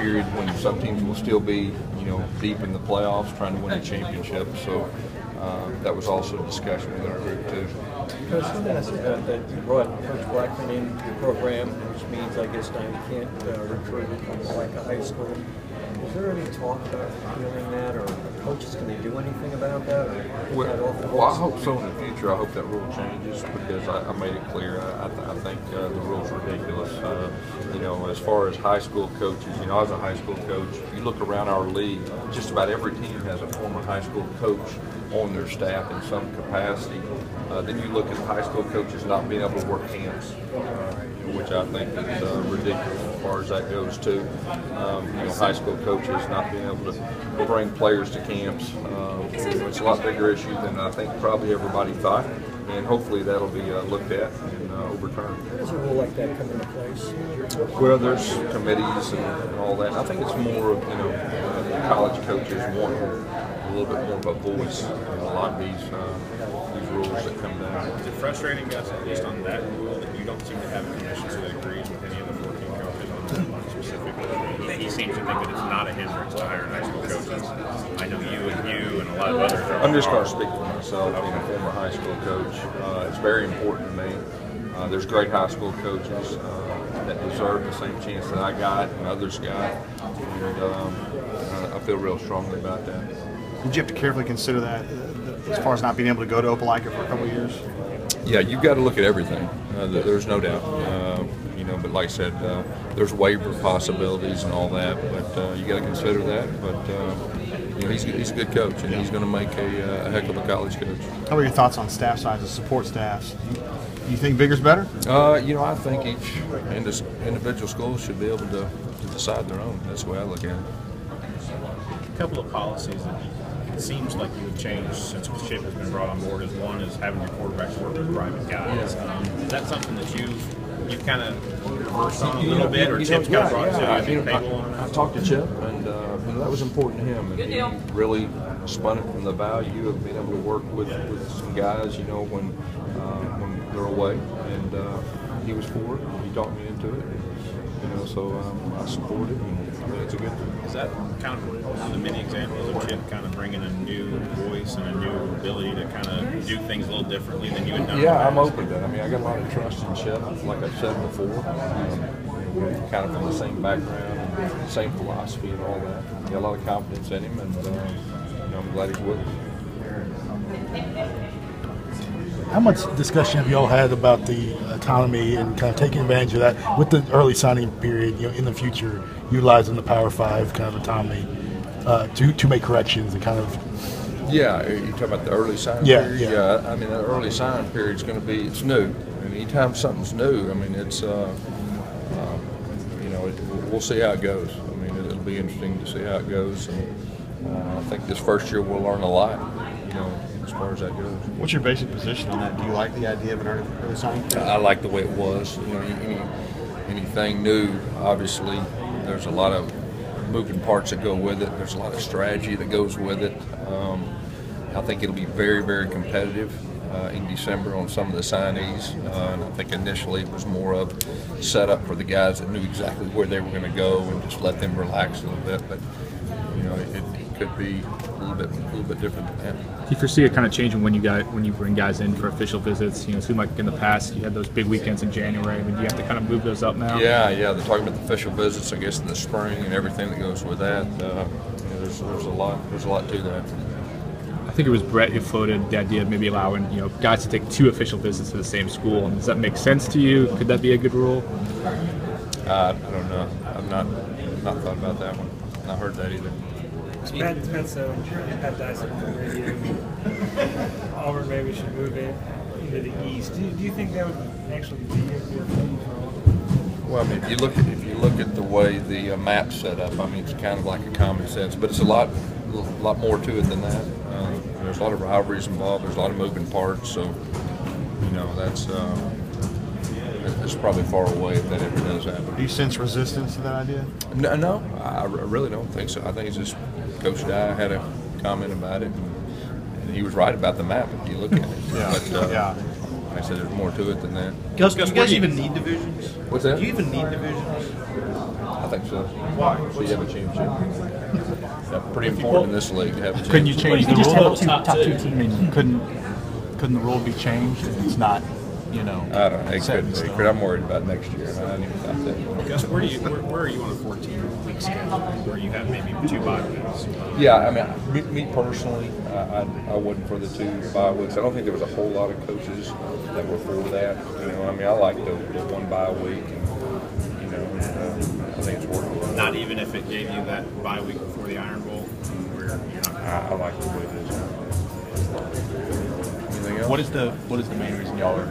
period when some teams will still be, deep in the playoffs trying to win a championship. So that was also a discussion with our group too. Coach, let me ask you about that. You brought Coach Blackman into the program, which means I guess now you can't recruit from like a high school. Is there any talk about repealing that, or coaches, can they do anything about that? Well, I hope so in the future. I hope that rule changes because I made it clear. I think the rule's ridiculous. As far as high school coaches, I was a high school coach. If you look around our league, just about every team has a former high school coach on their staff in some capacity. Then you look at high school coaches not being able to work camps, which I think is ridiculous as far as that goes too. High school coaches not being able to bring players to camps. It's a lot bigger issue than I think probably everybody thought, and hopefully that'll be looked at and overturned. How does a rule like that come into place? Well, there's committees and all that. I think it's more of the college coaches want a little bit more of a voice in a lot of these rules that come down. Is it frustrating, Gus, at least on that rule, that you don't seem to have a commission that agrees with any of the 14 coaches on that specifically? He seems to think that it's not a hindrance to hire high school coaches. I know you and a lot of others are. I'm just going to speak for myself, being a former high school coach. It's very important to me. There's great high school coaches that deserve the same chance that I got and others got, and I feel real strongly about that. Did you have to carefully consider that as far as not being able to go to Opelika for a couple of years? Yeah, you've got to look at everything. There's no doubt. But like I said, there's waiver possibilities and all that. But you got to consider that. But he's a good coach, and he's going to make a heck of a college coach. How are your thoughts on staff sizes, support staffs? Do you think bigger's better? I think each individual school should be able to decide their own. That's the way I look at it. A couple of policies that it seems like you would change since the ship has been brought on board is one is having your quarterbacks work with private guys. Is that something that you've kind of reversed on a little bit, or Chip's kind of brought to the table on it? I talked to Chip, and that was important to him. And he really spun it from the value of being able to work with some guys, when they're away, and he was for it. He talked me into it. So I support it, and I think it's a good thing. Is that kind of one of the many examples of Chip kind of bringing a new voice and a new ability to kind of do things a little differently than you had done? Yeah, I'm open to that. I got a lot of trust in Chip, like I've said before. We're kind of from the same background, and same philosophy and all that. I got a lot of confidence in him, and I'm glad he's with us. How much discussion have you all had about the autonomy and kind of taking advantage of that with the early signing period, in the future, utilizing the Power 5 kind of autonomy to make corrections and kind of... Yeah, you talking about the early signing period? Yeah, I mean, the early signing period is going to be, it's new. And anytime something's new, I mean, it's, we'll see how it goes. I mean, it'll be interesting to see how it goes. And I think this first year we'll learn a lot, as far as that goes. What's your basic position on that? Do you like the idea of an early signing period? I like the way it was. Anything new, obviously, there's a lot of moving parts that go with it. There's a lot of strategy that goes with it. I think it'll be very, very competitive in December on some of the signees. And I think initially it was more of set up for the guys that knew exactly where they were going to go and just let them relax a little bit. But it could be a little bit different than that. Do you foresee it kind of changing when you bring guys in for official visits? It seemed like in the past you had those big weekends in January. I mean, do you have to kind of move those up now? Yeah. They're talking about the official visits, I guess, in the spring and everything that goes with that. There's a lot to that. I think it was Brett who floated the idea of maybe allowing guys to take 2 official visits to the same school. And does that make sense to you? Could that be a good rule? I don't know. I've not thought about that one. Not heard that either. Pat Dyson on the radio. Auburn maybe should move into the East. Do you think that would actually be a good thing for Auburn? Well, I mean, if you look at the way the map's set up, I mean, it's kind of like a common sense, but it's a lot more to it than that. There's a lot of rivalries involved. There's a lot of moving parts, so it's probably far away if that ever does happen. Do you sense resistance to that idea? No, I really don't think so. I think it's just Coach Dye had a comment about it, and he was right about the map if you look at it. Like I said, there's more to it than that. Gus, do you guys even need divisions? What's that? Do you even need divisions? I I think so. So you have a championship. Yeah, pretty important in this league to have a championship. Couldn't you change the You just rule? have top two teams. I mean, couldn't the rule be changed? It's not, you know. I don't know. It set in could be. stone. But I'm worried about next year. I didn't even thought that. Gus, where are you on a 14-week schedule where you have maybe 2 bye weeks? Yeah, I mean, me personally, I wasn't for the 2 bye weeks. I don't think there was a whole lot of coaches that were for that. You know, I mean, I like the 1 bye week, and you know, I think it's working. Not even if it gave you that bye week before the Iron Bowl, where you're not. I like the way it is. Anything else? What is the main reason y'all are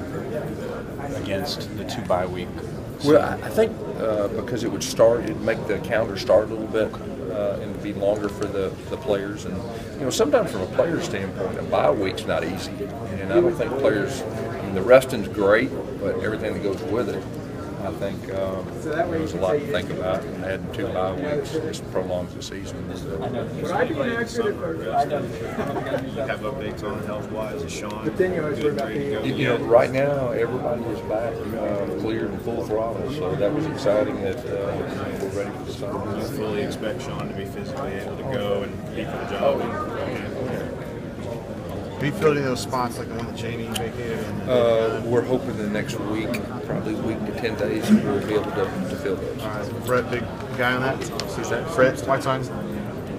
against the 2 bye week? Well, I think because it'd make the calendar start a little bit and it'd be longer for the players. And, you know, sometimes from a player standpoint, a bye week's not easy. And I don't think players, I mean, the resting's great, but everything that goes with it, I think there's a lot to think about. And adding 2 bye weeks just prolongs the season. You have updates on health-wise? Is Sean good, ready to go? You know, right now everybody is back cleared and full throttle, so that was exciting that we're ready for the You summer. fully expect Sean to be physically able to go and be for the job? Are you filling those spots like the one that Jamie vacated? And We're hoping the next week, probably a week to 10 days, we'll be able to fill those. Brett, big guy on that? Who's that? Fred Whiteside?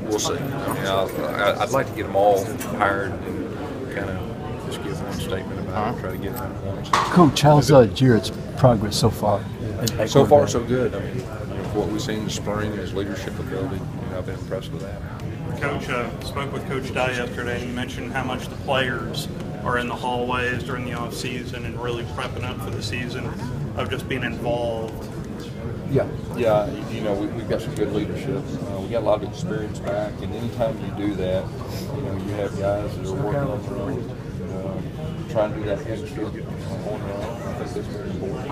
We'll see. I'd like to get them all hired and kind of just give one statement about it, try to get them at once. Coach, how's Jarrett's progress so far? So far, so good. I mean, you know, for what we've seen in the spring, his leadership ability, you know, I've been impressed with that. Coach, spoke with Coach Dye yesterday, and he mentioned how much the players are in the hallways during the off season and really prepping up for the season, of just being involved. Yeah, you know, we've got some good leadership. We got a lot of experience back, and anytime you do that, you know, you have guys that are working on their own, trying to do that extra on their own. I think that's very important.